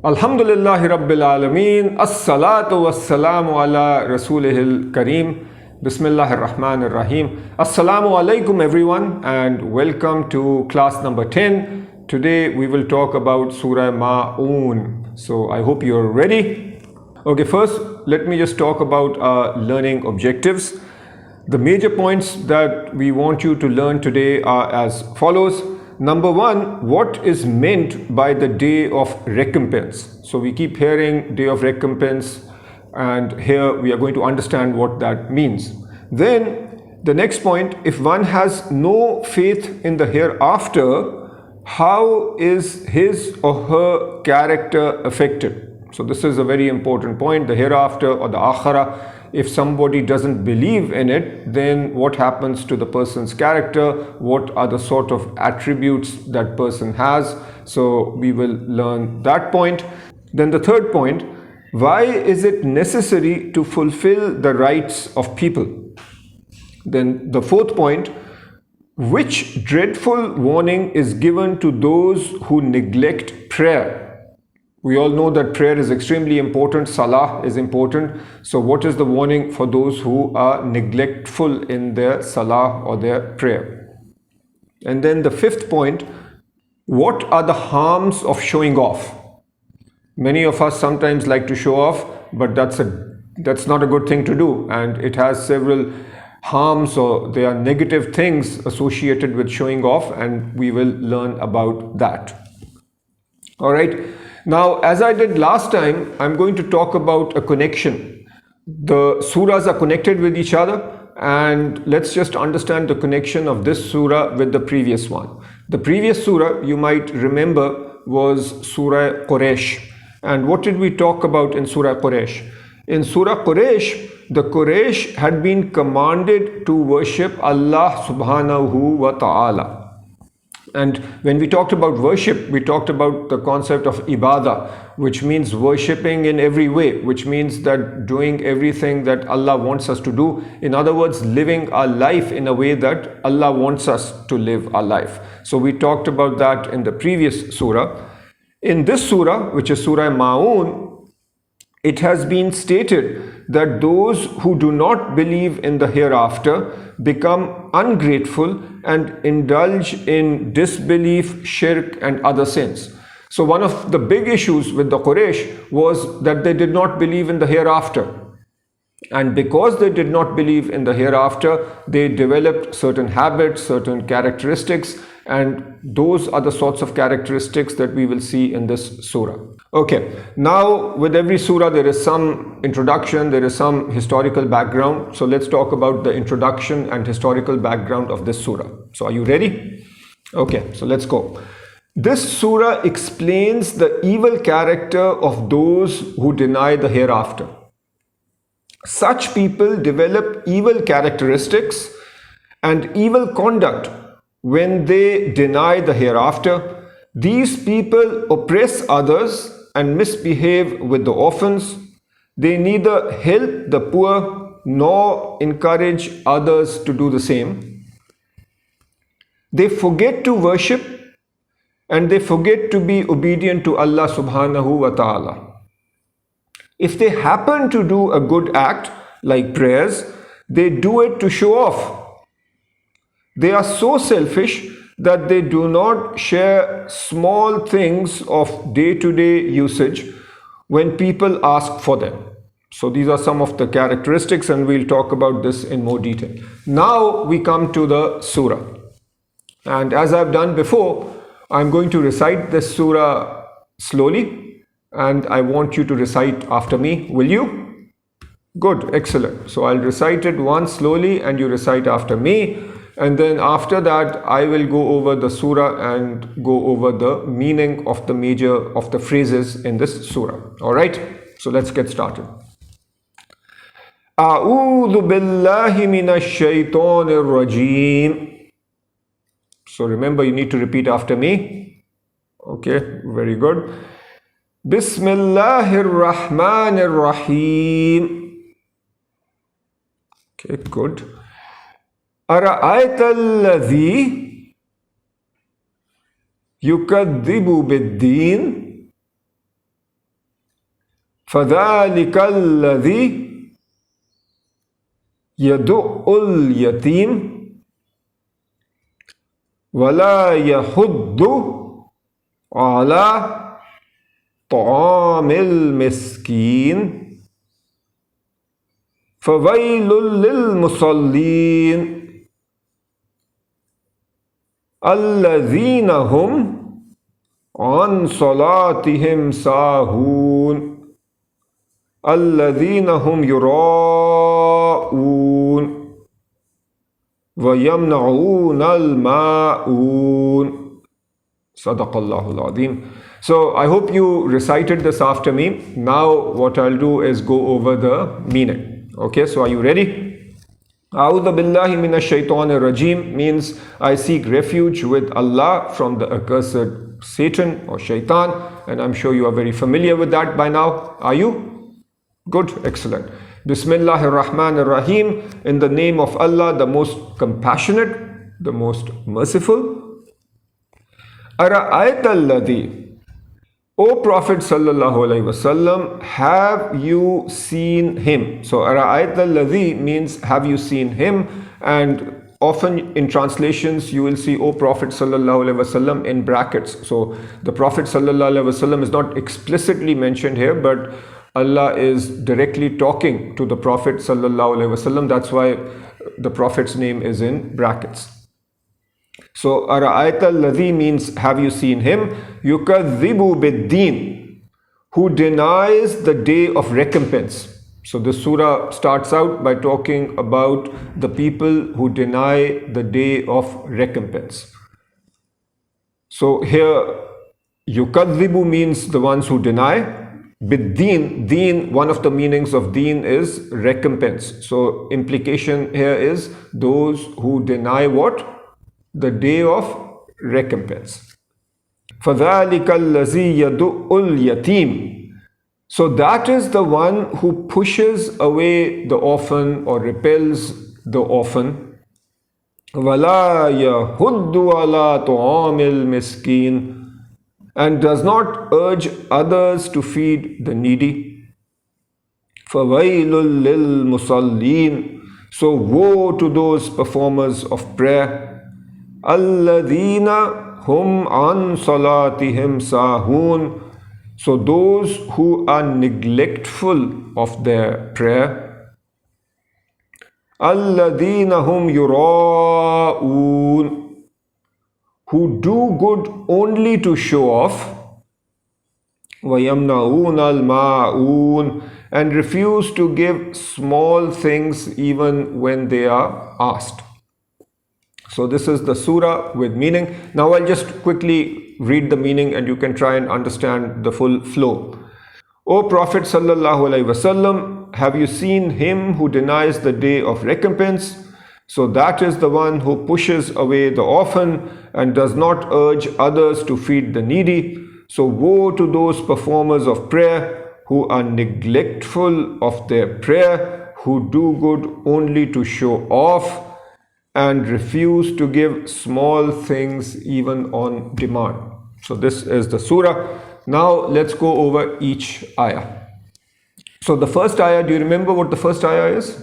Alhamdulillahi Rabbil Alameen. As-salatu was-salamu ala Rasulihil Kareem. Bismillahir Rahmanir Rahim. Assalamu alaikum everyone and welcome to class number 10. Today we will talk about Surah Ma'un. So I hope you're ready. Okay, first let me just talk about our learning objectives. The major points that we want you to learn today are as follows. Number one, what is meant by the day of recompense? So we keep hearing day of recompense, and here we are going to understand what that means. Then the next point, if one has no faith in the hereafter, how is his or her character affected? So this is a very important point, the hereafter or the akhirah. If somebody doesn't believe in it, then what happens to the person's character? What are the sort of attributes that person has? So we will learn that point. Then the third point, why is it necessary to fulfill the rights of people? Then the fourth point, which dreadful warning is given to those who neglect prayer? We all know that prayer is extremely important, salah is important. So what is the warning for those who are neglectful in their salah or their prayer? And then the fifth point, what are the harms of showing off? Many of us sometimes like to show off, but that's not a good thing to do, and it has several harms, or there are negative things associated with showing off, and we will learn about that. All right. Now, as I did last time, I'm going to talk about a connection. The surahs are connected with each other, and let's just understand the connection of this surah with the previous one. The previous surah, you might remember, was Surah Quraysh. And what did we talk about in Surah Quraysh? In Surah Quraysh, the Quraysh had been commanded to worship Allah subhanahu wa ta'ala. And when we talked about worship, we talked about the concept of ibadah, which means worshipping in every way, which means that doing everything that Allah wants us to do. In other words, living our life in a way that Allah wants us to live our life. So we talked about that in the previous surah. In this surah, which is Surah Ma'un, it has been stated that those who do not believe in the hereafter become ungrateful and indulge in disbelief, shirk and other sins. So one of the big issues with the Quraysh was that they did not believe in the hereafter. And because they did not believe in the hereafter, they developed certain habits, certain characteristics, and those are the sorts of characteristics that we will see in this surah. Okay, now with every surah there is some introduction, there is some historical background. So let's talk about the introduction and historical background of this surah. So are you ready? Okay, so let's go. This surah explains the evil character of those who deny the hereafter. Such people develop evil characteristics and evil conduct when they deny the hereafter. These people oppress others and misbehave with the orphans. They neither help the poor nor encourage others to do the same. They forget to worship and they forget to be obedient to Allah subhanahu wa ta'ala. If they happen to do a good act like prayers, they do it to show off. They are so selfish that they do not share small things of day-to-day usage when people ask for them. So these are some of the characteristics, and we'll talk about this in more detail. Now we come to the surah. And as I've done before, I'm going to recite this surah slowly, and I want you to recite after me. Will you? Good, excellent. So I'll recite it once slowly and you recite after me. And then after that, I will go over the surah and go over the meaning of the major of the phrases in this surah. All right, so let's get started. A'udhu billahi minash shaitanir rajim. So remember, you need to repeat after me. Okay, very good. Bismillahir Rahmanir Rahim. Okay, good. Ara'ayta alladhi yukaddibu bid-din. فَذَلِكَ الَّذِي يَدُعُّ الْيَتِيمَ وَلَا يَحُضُّ عَلَى طَعَامِ الْمِسْكِينِ فَوَيْلٌ لِلْمُصَلِّينَ الَّذِينَ هُمْ عَنْ صَلَاتِهِمْ سَاهُونَ الَّذِينَ هُمْ يُرَاءُونَ وَيَمْنَعُونَ الْمَاعُونَ. Sadaqallahul Azim. So I hope you recited this after me. Now what I'll do is go over the meaning. Okay, so are you ready? A'udhu billahi minash shaitanir rajim means I seek refuge with Allah from the accursed Satan or Shaitan, and I'm sure you are very familiar with that by now. Are you? Good, excellent. Bismillahir Rahmanir Rahim, in the name of Allah, the most compassionate, the most merciful. Ara'ayta alladhi, O Prophet sallallahu alaihi wasallam, have you seen him? So Ara'ayta alladhi means have you seen him, and often in translations you will see O Prophet sallallahu alaihi wasallam in brackets. So the Prophet sallallahu alaihi wasallam is not explicitly mentioned here, but Allah is directly talking to the Prophet sallallahu alaihi wasallam. That's why the Prophet's name is in brackets. So Ara'ayta alladhi means have you seen him? Yukadhibu bid-deen, who denies the day of recompense. So the surah starts out by talking about the people who deny the day of recompense. So here yukadhibu means the ones who deny. Bid-deen, deen, one of the meanings of deen is recompense. So implication here is those who deny what? The day of recompense. فَذَلِكَ الَّذِي يَدُعُّ الْيَتِيمَ. So that is the one who pushes away the orphan or repels the orphan. وَلَا يَحُضُّ عَلَى طَعَامِ الْمِسْكِينِ, and does not urge others to feed the needy. فَوَيْلٌ لِلْمُصَلِّينَ. So woe to those performers of prayer. الَّذِينَ هُمْ عَنْ صَلَاتِهِمْ سَاهُونَ. So those who are neglectful of their prayer. الَّذِينَ هُمْ يُرَاءُونَ. Who do good only to show off. وَيَمْنَعُونَ الْمَاعُونَ. And refuse to give small things even when they are asked. So this is the surah with meaning. Now I'll just quickly read the meaning and you can try and understand the full flow. O Prophet sallallahu alaihi wasallam, have you seen him who denies the day of recompense? So that is the one who pushes away the orphan and does not urge others to feed the needy. So woe to those performers of prayer who are neglectful of their prayer, who do good only to show off, and refuse to give small things even on demand. So this is the surah. Now let's go over each ayah. So the first ayah, do you remember what the first ayah is?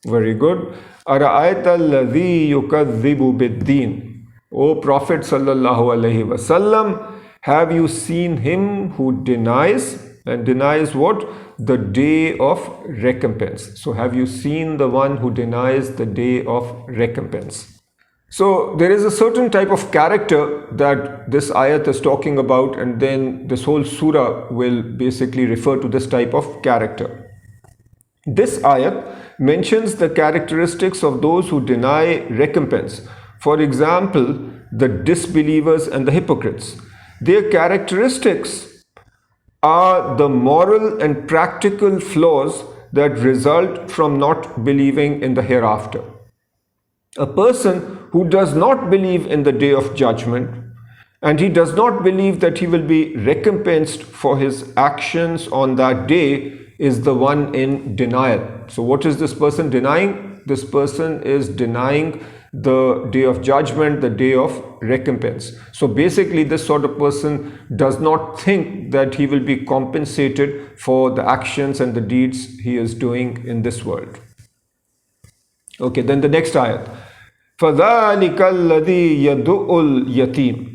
Very good. Ara'ayta alladhi yukadhibu bid-deen. O Prophet sallallahu alaihi wasallam, have you seen him who denies, and denies what? The day of recompense. So have you seen the one who denies the day of recompense? So there is a certain type of character that this ayat is talking about, and then this whole surah will basically refer to this type of character. This ayat mentions the characteristics of those who deny recompense. For example, the disbelievers and the hypocrites. Their characteristics are the moral and practical flaws that result from not believing in the hereafter. A person who does not believe in the day of judgment, and he does not believe that he will be recompensed for his actions on that day, is the one in denial. So what is this person denying? This person is denying the day of judgment, the day of recompense. So basically, this sort of person does not think that he will be compensated for the actions and the deeds he is doing in this world. Okay, then the next ayat. فَذَلِكَ الَّذِي يَدُعُ الْيَتِيمِ.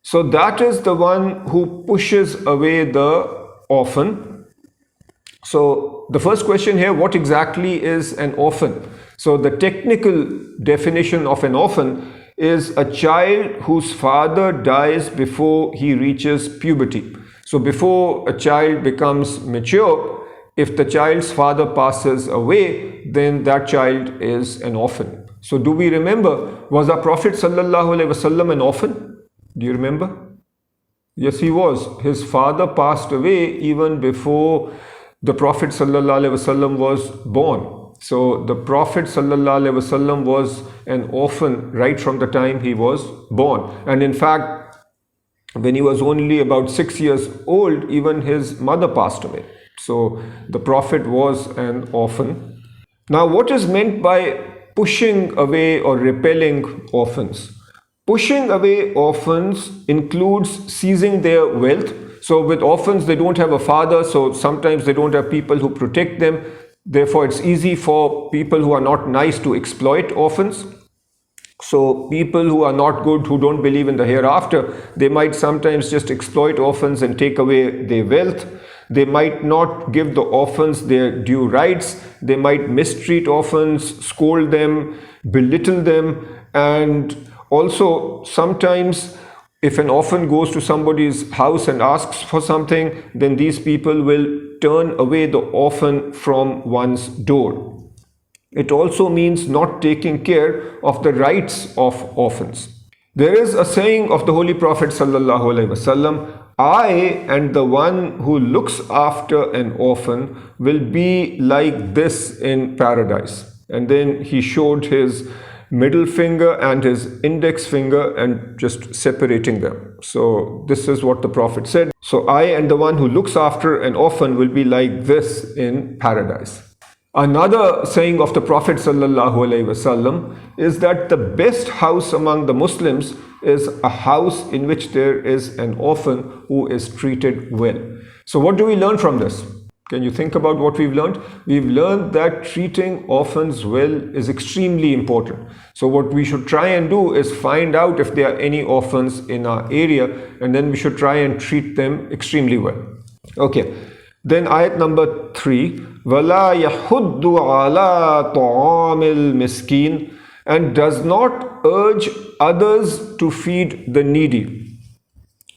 So that is the one who pushes away the orphan. So the first question here, what exactly is an orphan? So the technical definition of an orphan is a child whose father dies before he reaches puberty. So before a child becomes mature, if the child's father passes away, then that child is an orphan. So do we remember, was our Prophet ﷺ an orphan? Do you remember? Yes, he was. His father passed away even before the Prophet ﷺ was born. So the Prophet ﷺ was an orphan right from the time he was born. And in fact, when he was only about 6 years old, even his mother passed away. So the Prophet was an orphan. Now, what is meant by pushing away or repelling orphans? Pushing away orphans includes seizing their wealth. So with orphans, they don't have a father, so sometimes they don't have people who protect them. Therefore, it's easy for people who are not nice to exploit orphans. So people who are not good, who don't believe in the hereafter, they might sometimes just exploit orphans and take away their wealth. They might not give the orphans their due rights. They might mistreat orphans, scold them, belittle them. And also sometimes if an orphan goes to somebody's house and asks for something, then these people will turn away the orphan from one's door. It also means not taking care of the rights of orphans. There is a saying of the Holy Prophet ﷺ, I and the one who looks after an orphan will be like this in paradise. And then he showed his middle finger and his index finger and just separating them. So this is what the Prophet said. So I and the one who looks after an orphan will be like this in paradise. Another saying of the Prophet ﷺ is that the best house among the Muslims is a house in which there is an orphan who is treated well. So what do we learn from this? Can you think about what we've learned? We've learned that treating orphans well is extremely important. So what we should try and do is find out if there are any orphans in our area, and then we should try and treat them extremely well. Okay. Then ayat number 3, وَلَا يَحُدُّ عَلَىٰ طَعَامِ الْمِسْكِينِ, and does not urge others to feed the needy.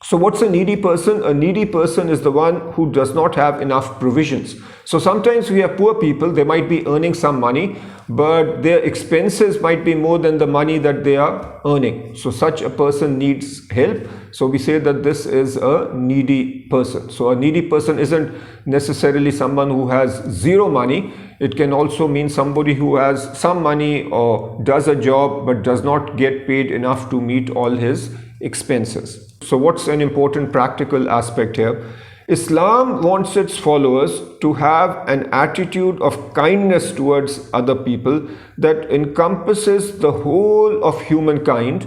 So what's a needy person? A needy person is the one who does not have enough provisions. So sometimes we have poor people, they might be earning some money, but their expenses might be more than the money that they are earning. So such a person needs help. So we say that this is a needy person. So a needy person isn't necessarily someone who has zero money. It can also mean somebody who has some money or does a job but does not get paid enough to meet all his expenses. So what's an important practical aspect here? Islam wants its followers to have an attitude of kindness towards other people that encompasses the whole of humankind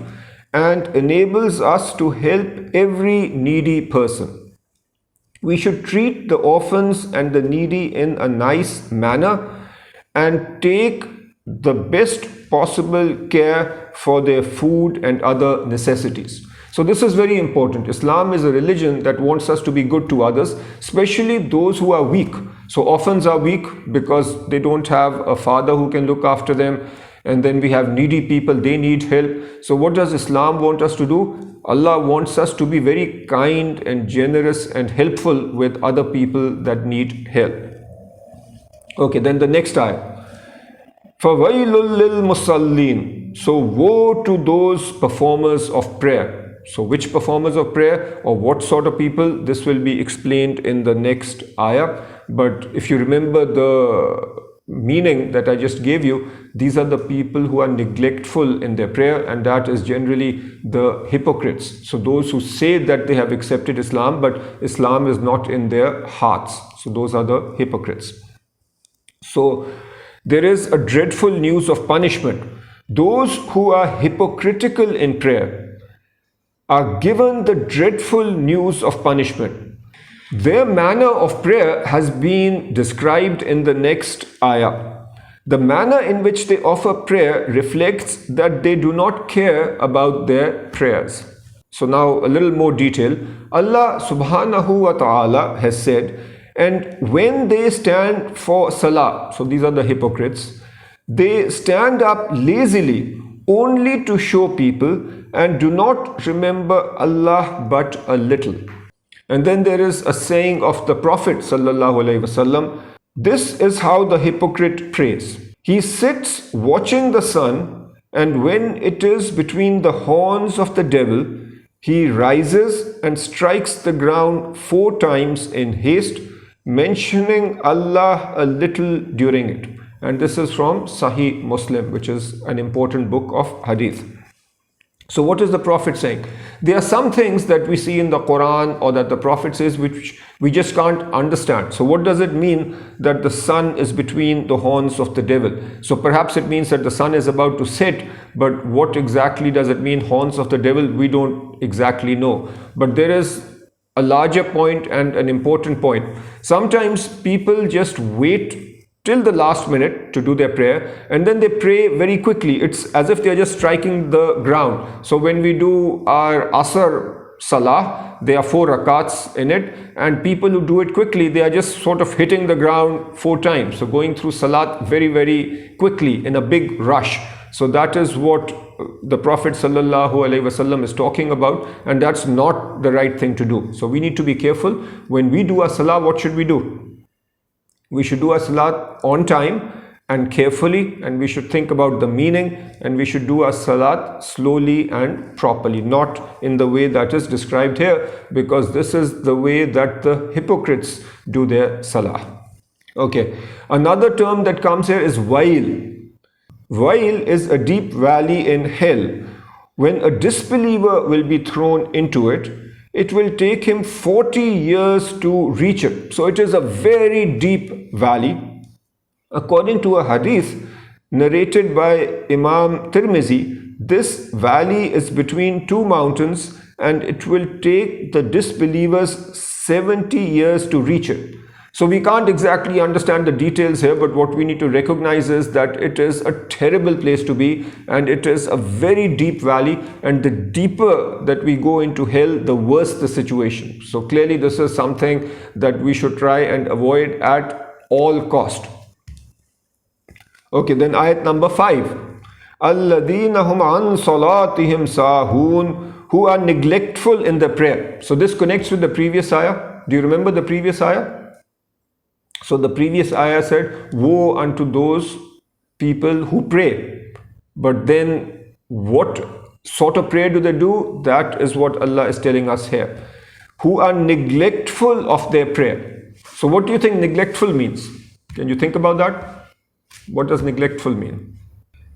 and enables us to help every needy person. We should treat the orphans and the needy in a nice manner and take the best possible care for their food and other necessities. So this is very important. Islam is a religion that wants us to be good to others, especially those who are weak. So orphans are weak because they don't have a father who can look after them. And then we have needy people, they need help. So what does Islam want us to do? Allah wants us to be very kind and generous and helpful with other people that need help. Okay, then the next ayah. فَوَيْلٌ لِلْمُصَلِّينَ. So woe to those performers of prayer. So which performers of prayer or what sort of people? This will be explained in the next ayah. But if you remember the meaning that I just gave you, these are the people who are neglectful in their prayer, and that is generally the hypocrites. So those who say that they have accepted Islam, but Islam is not in their hearts. So those are the hypocrites. So there is a dreadful news of punishment Those who are hypocritical in prayer are given the dreadful news of punishment. Their manner of prayer has been described in the next ayah. The manner in which they offer prayer reflects that they do not care about their prayers. So now a little more detail. Allah subhanahu wa ta'ala has said, and when they stand for salah, so these are the hypocrites, they stand up lazily only to show people and do not remember Allah but a little. And then there is a saying of the Prophet sallallahu alaihi wasallam. This is how the hypocrite prays. He sits watching the sun, and when it is between the horns of the devil, he rises and strikes the ground 4 times in haste, mentioning Allah a little during it. And this is from Sahih Muslim, which is an important book of hadith. So what is the Prophet saying? There are some things that we see in the Quran or that the Prophet says which we just can't understand. So what does it mean that the sun is between the horns of the devil? So perhaps it means that the sun is about to set, but what exactly does it mean, horns of the devil? We don't exactly know. But there is a larger point and an important point. Sometimes people just wait till the last minute to do their prayer, and then they pray very quickly. It's as if they are just striking the ground. So when we do our Asr Salah, there are 4 rakats in it, and people who do it quickly, they are just sort of hitting the ground 4 times. So going through Salat very, very quickly in a big rush. So that is what the Prophet sallallahu alaihi wasallam is talking about, and that's not the right thing to do. So we need to be careful. When we do a Salah, what should we do? We should do a salat on time and carefully, and we should think about the meaning, and we should do a salat slowly and properly, not in the way that is described here, because this is the way that the hypocrites do their salah. Okay, another term that comes here is wail. Wail is a deep valley in hell. When a disbeliever will be thrown into it, it will take him 40 years to reach it. So it is a very deep valley. According to a hadith narrated by Imam Tirmizi, this valley is between 2 mountains, and it will take the disbelievers 70 years to reach it. So we can't exactly understand the details here, but what we need to recognize is that it is a terrible place to be, and it is a very deep valley, and the deeper that we go into hell, the worse the situation. So clearly this is something that we should try and avoid at all cost. Okay, then ayat number 5. Alladhina hum an salatihim sahun, who are neglectful in the prayer. So this connects with the previous ayah. Do you remember the previous ayah? So the previous ayah said, woe unto those people who pray. But then what sort of prayer do they do? That is what Allah is telling us here. Who are neglectful of their prayer. So what do you think neglectful means? Can you think about that? What does neglectful mean?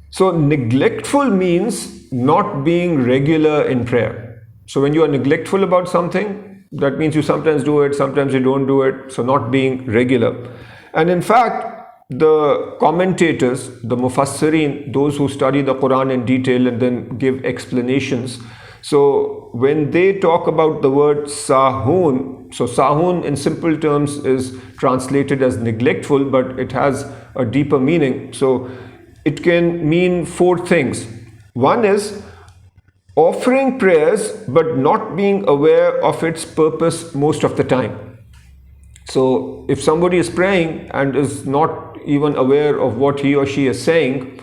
So neglectful means not being regular in prayer. So when you are neglectful about something, that means you sometimes do it, sometimes you don't do it. So not being regular. And in fact, the commentators, the mufassirin, those who study the Quran in detail and then give explanations. So when they talk about the word sahun, so sahun in simple terms is translated as neglectful, but it has a deeper meaning. So it can mean 4 things. One is offering prayers but not being aware of its purpose most of the time. So if somebody is praying and is not even aware of what he or she is saying,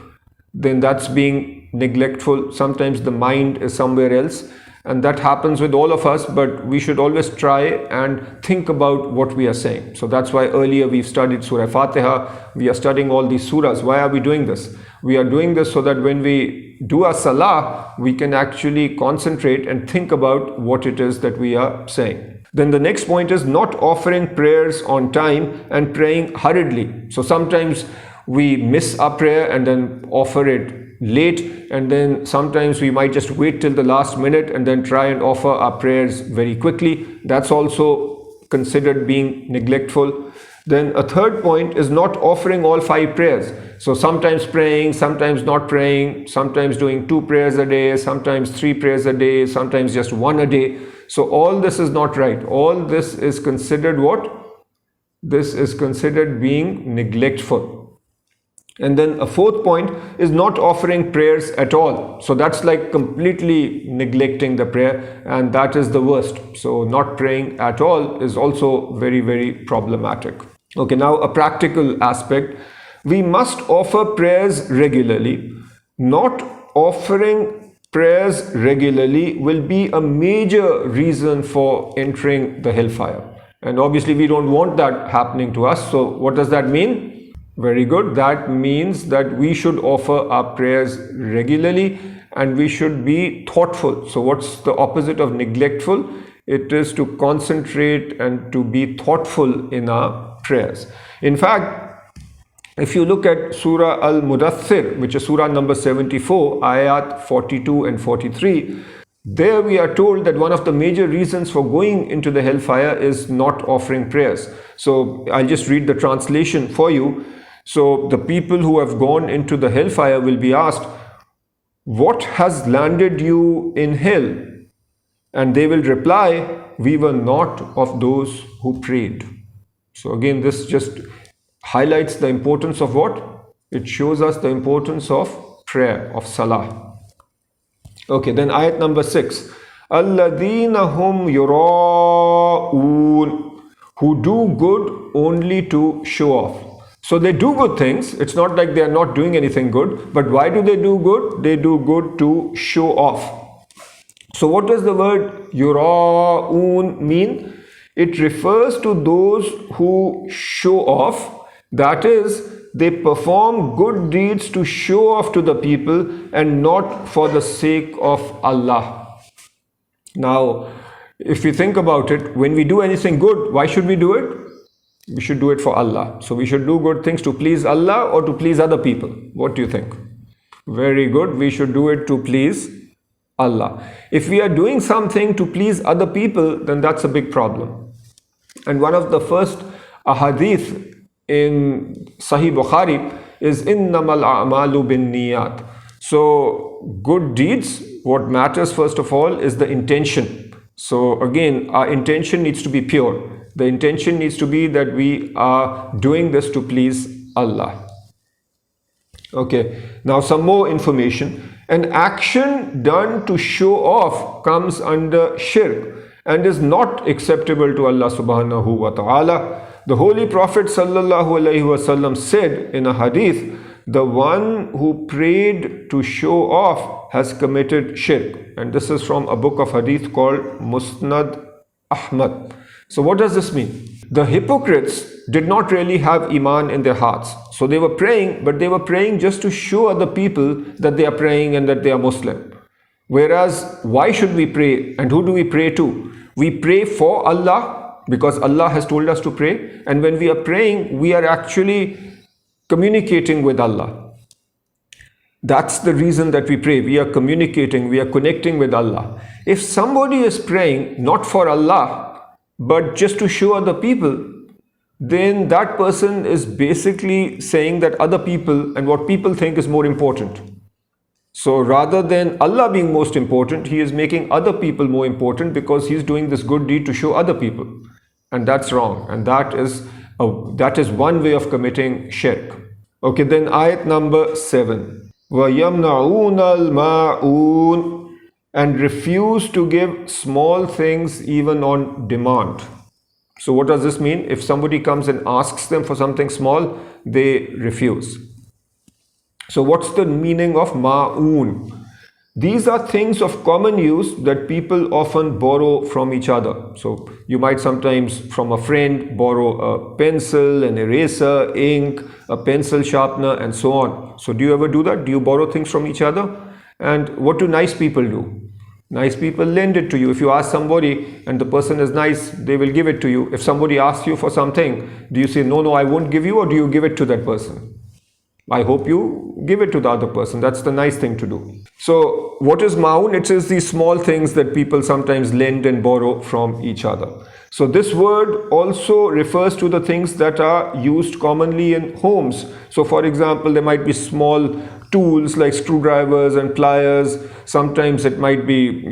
then that's being neglectful. Sometimes the mind is somewhere else, and that happens with all of us, but we should always try and think about what we are saying. So that's why earlier we've studied Surah Fatiha. We are studying all these surahs. Why are we doing this? We are doing this so that when we do a salah, we can actually concentrate and think about what it is that we are saying. Then the next point is not offering prayers on time and praying hurriedly. So sometimes we miss our prayer and then offer it late, and then sometimes we might just wait till the last minute and then try and offer our prayers very quickly. That's also considered being neglectful. Then a third point is not offering all 5 prayers. So sometimes praying, sometimes not praying, sometimes doing 2 prayers a day, sometimes 3 prayers a day, sometimes just 1 a day. So all this is not right. All this is considered what? This is considered being neglectful. And then a fourth point is not offering prayers at all. So that's like completely neglecting the prayer, and that is the worst. So not praying at all is also very, very problematic. Okay, now a practical aspect. We must offer prayers regularly. Not offering prayers regularly will be a major reason for entering the hellfire. And obviously we don't want that happening to us. So what does that mean? Very good. That means that we should offer our prayers regularly and we should be thoughtful. So what's the opposite of neglectful? It is to concentrate and to be thoughtful in our prayers. In fact, if you look at Surah Al-Mudaththir, which is Surah number 74, ayat 42 and 43, there we are told that one of the major reasons for going into the hellfire is not offering prayers. So I'll just read the translation for you. So the people who have gone into the hellfire will be asked, "What has landed you in hell?" And they will reply, "We were not of those who prayed." So again, this just highlights the importance of what? It shows us the importance of prayer, of salah. Okay, then ayat number 6. Alladhina hum yura'un, who do good only to show off. So they do good things. It's not like they are not doing anything good. But why do they do good? They do good to show off. So what does the word yura'un mean? It refers to those who show off. That is, they perform good deeds to show off to the people and not for the sake of Allah. Now, if we think about it, when we do anything good, why should we do it? We should do it for Allah. So we should do good things to please Allah or to please other people. What do you think? Very good. We should do it to please Allah. If we are doing something to please other people, then that's a big problem. And one of the first ahadith in Sahih Bukhari is innamal a'malu bin niyat. So good deeds, what matters first of all is the intention. So again, our intention needs to be pure. The intention needs to be that we are doing this to please Allah. Okay, now some more information. An action done to show off comes under shirk and is not acceptable to Allah subhanahu wa ta'ala. The Holy Prophet sallallahu alaihi wasallam said in a hadith, the one who prayed to show off has committed shirk. And this is from a book of hadith called Musnad Ahmad. So what does this mean? The hypocrites did not really have iman in their hearts. So they were praying, but they were praying just to show other people that they are praying and that they are Muslim. Whereas, why should we pray and who do we pray to? We pray for Allah because Allah has told us to pray. And when we are praying, we are actually communicating with Allah. That's the reason that we pray. We are communicating, we are connecting with Allah. If somebody is praying not for Allah, but just to show other people, then that person is basically saying that other people and what people think is more important. So rather than Allah being most important, he is making other people more important because he's doing this good deed to show other people. And that's wrong. And that is one way of committing shirk. Okay, then ayat number 7. وَيَمْنَعُونَ الْمَاعُونَ, and refuse to give small things even on demand. So what does this mean? If somebody comes and asks them for something small, they refuse. So what's the meaning of ma'oon? These are things of common use that people often borrow from each other. So you might sometimes from a friend borrow a pencil, an eraser, ink, a pencil sharpener and so on. So do you ever do that? Do you borrow things from each other? And what do nice people do? Nice people lend it to you. If you ask somebody and the person is nice, they will give it to you. If somebody asks you for something, do you say, no, I won't give you, or do you give it to that person? I hope you give it to the other person. That's the nice thing to do. So what is ma'un? It is these small things that people sometimes lend and borrow from each other. So this word also refers to the things that are used commonly in homes. So for example, there might be small tools like screwdrivers and pliers. Sometimes it might be,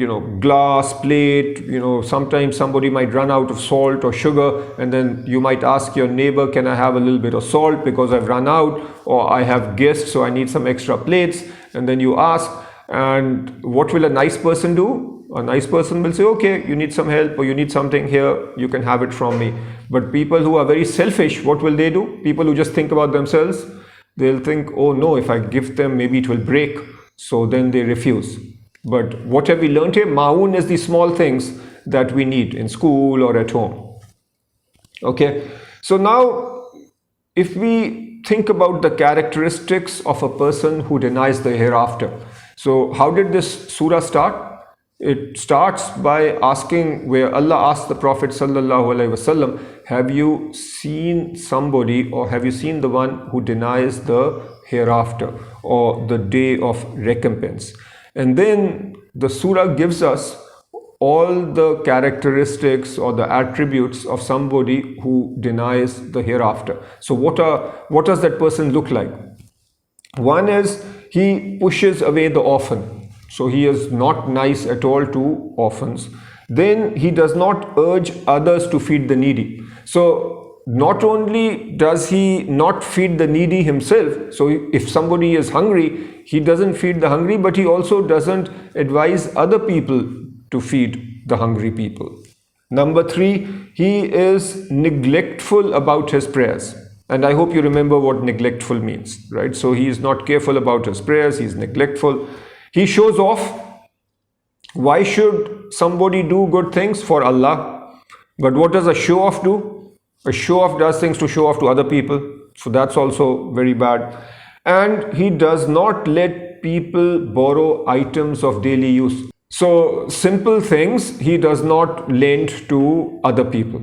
glass, plate, sometimes somebody might run out of salt or sugar, and then you might ask your neighbor, can I have a little bit of salt because I've run out, or I have guests so I need some extra plates. And then you ask, and what will a nice person do? A nice person will say, okay, you need some help or you need something here, you can have it from me. But people who are very selfish, what will they do? People who just think about themselves, they'll think, oh no, if I give them, maybe it will break. So then they refuse. But what have we learned here? Ma'un is the small things that we need in school or at home. Okay, so now if we think about the characteristics of a person who denies the hereafter. So how did this surah start? It starts by asking, where Allah asked the Prophet sallallahu alaihi wasallam, have you seen somebody, or have you seen the one who denies the hereafter or the day of recompense? And then the surah gives us all the characteristics or the attributes of somebody who denies the hereafter. So what does that person look like? One is, he pushes away the orphan. So he is not nice at all to orphans. Then he does not urge others to feed the needy. So not only does he not feed the needy himself, so if somebody is hungry, he doesn't feed the hungry, but he also doesn't advise other people to feed the hungry people. Number 3, he is neglectful about his prayers. And I hope you remember what neglectful means, right? So he is not careful about his prayers, he is neglectful. He shows off. Why should somebody do good things? For Allah. But what does a show off do? A show off does things to show off to other people. So that's also very bad. And he does not let people borrow items of daily use. So simple things he does not lend to other people.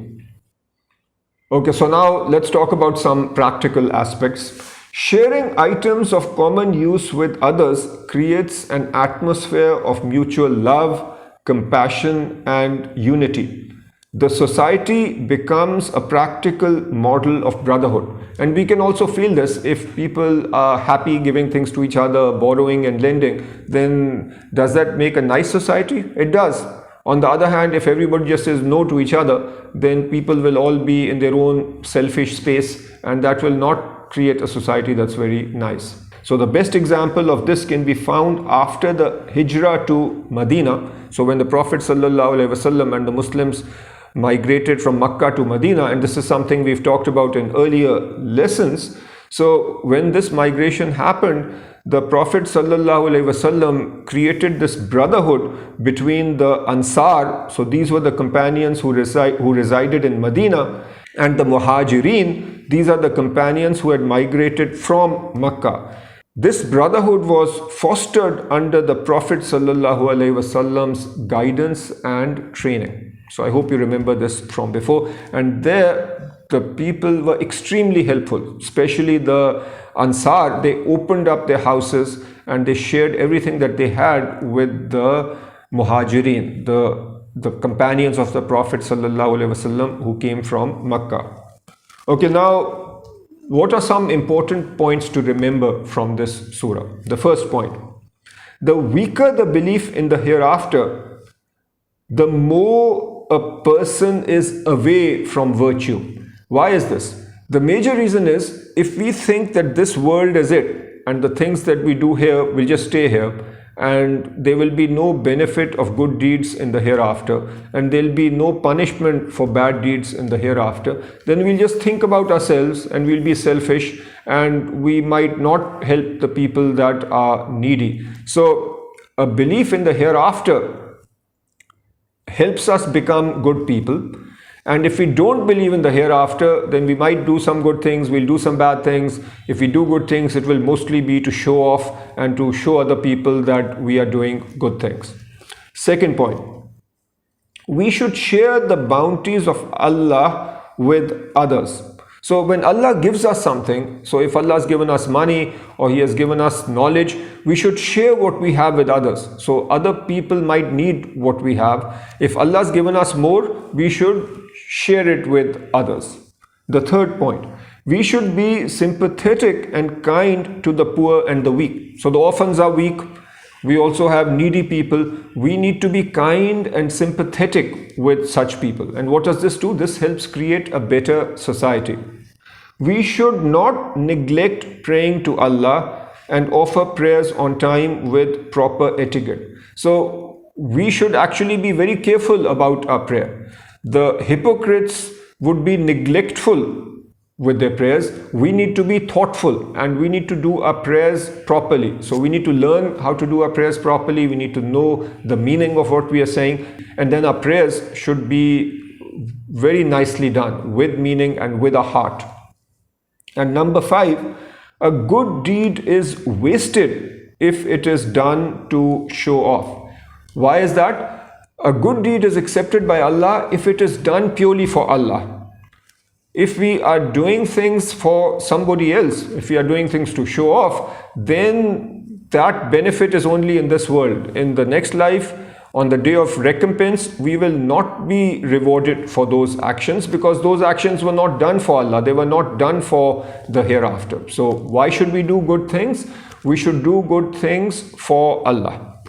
Okay, so now let's talk about some practical aspects. Sharing items of common use with others creates an atmosphere of mutual love, compassion, and unity. The society becomes a practical model of brotherhood. And we can also feel this if people are happy giving things to each other, borrowing and lending, then does that make a nice society? It does. On the other hand, if everybody just says no to each other, then people will all be in their own selfish space, and that will not create a society that's very nice. So the best example of this can be found after the hijrah to Medina. So when the Prophet ﷺ and the Muslims migrated from Makkah to Medina, and this is something we've talked about in earlier lessons. So when this migration happened, the Prophet ﷺ created this brotherhood between the Ansar. So these were the companions who resided in Medina, and the Muhajirin. These are the companions who had migrated from Makkah. This brotherhood was fostered under the Prophet ﷺ's guidance and training. So I hope you remember this from before. And there the people were extremely helpful, especially the Ansar. They opened up their houses and they shared everything that they had with the Muhajirin, the companions of the Prophet ﷺ who came from Makkah. Okay, now what are some important points to remember from this surah? The first point, the weaker the belief in the hereafter, the more a person is away from virtue. Why is this? The major reason is, if we think that this world is it and the things that we do here will just stay here, and there will be no benefit of good deeds in the hereafter, and there will be no punishment for bad deeds in the hereafter, then we'll just think about ourselves and we'll be selfish, and we might not help the people that are needy. So a belief in the hereafter helps us become good people. And if we don't believe in the hereafter, then we might do some good things, we'll do some bad things. If we do good things, it will mostly be to show off and to show other people that we are doing good things. Second point, we should share the bounties of Allah with others. So when Allah gives us something, so if Allah has given us money or He has given us knowledge, we should share what we have with others. So other people might need what we have. If Allah has given us more, we should share it with others. The third point, we should be sympathetic and kind to the poor and the weak. So the orphans are weak. We also have needy people. We need to be kind and sympathetic with such people. And what does this do? This helps create a better society. We should not neglect praying to Allah and offer prayers on time with proper etiquette. So we should actually be very careful about our prayer. The hypocrites would be neglectful with their prayers. We need to be thoughtful and we need to do our prayers properly. So we need to learn how to do our prayers properly. We need to know the meaning of what we are saying, and then our prayers should be very nicely done with meaning and with a heart. And number 5, a good deed is wasted if it is done to show off. Why is that? A good deed is accepted by Allah if it is done purely for Allah. If we are doing things for somebody else, if we are doing things to show off, then that benefit is only in this world. In the next life, on the day of recompense, we will not be rewarded for those actions because those actions were not done for Allah. They were not done for the hereafter. So why should we do good things? We should do good things for Allah.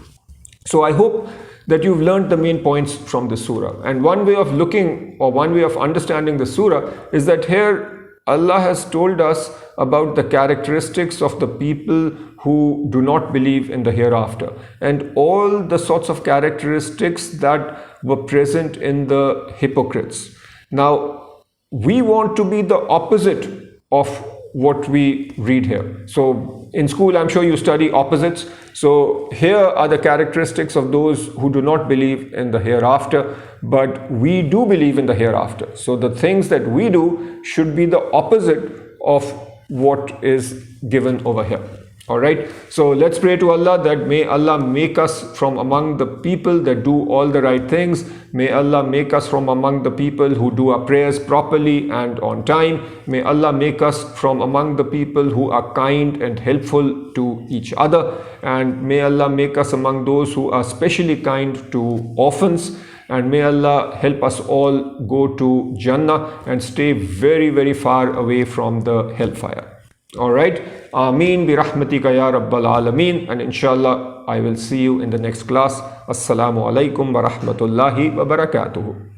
So I hope that you've learned the main points from this surah. And one way of looking or one way of understanding the surah is that here Allah has told us about the characteristics of the people who do not believe in the hereafter and all the sorts of characteristics that were present in the hypocrites. Now, we want to be the opposite of what we read here. So in school, I'm sure you study opposites. So here are the characteristics of those who do not believe in the hereafter, but we do believe in the hereafter. So the things that we do should be the opposite of what is given over here. All right, so let's pray to Allah that may Allah make us from among the people that do all the right things. May Allah make us from among the people who do our prayers properly and on time. May Allah make us from among the people who are kind and helpful to each other. And may Allah make us among those who are specially kind to orphans. And may Allah help us all go to Jannah and stay very, very far away from the hellfire. All right, Ameen bi rahmatika ya rabbal alameen, and inshallah I will see you in the next class. Assalamu alaikum wa rahmatullahi wa barakatuhu.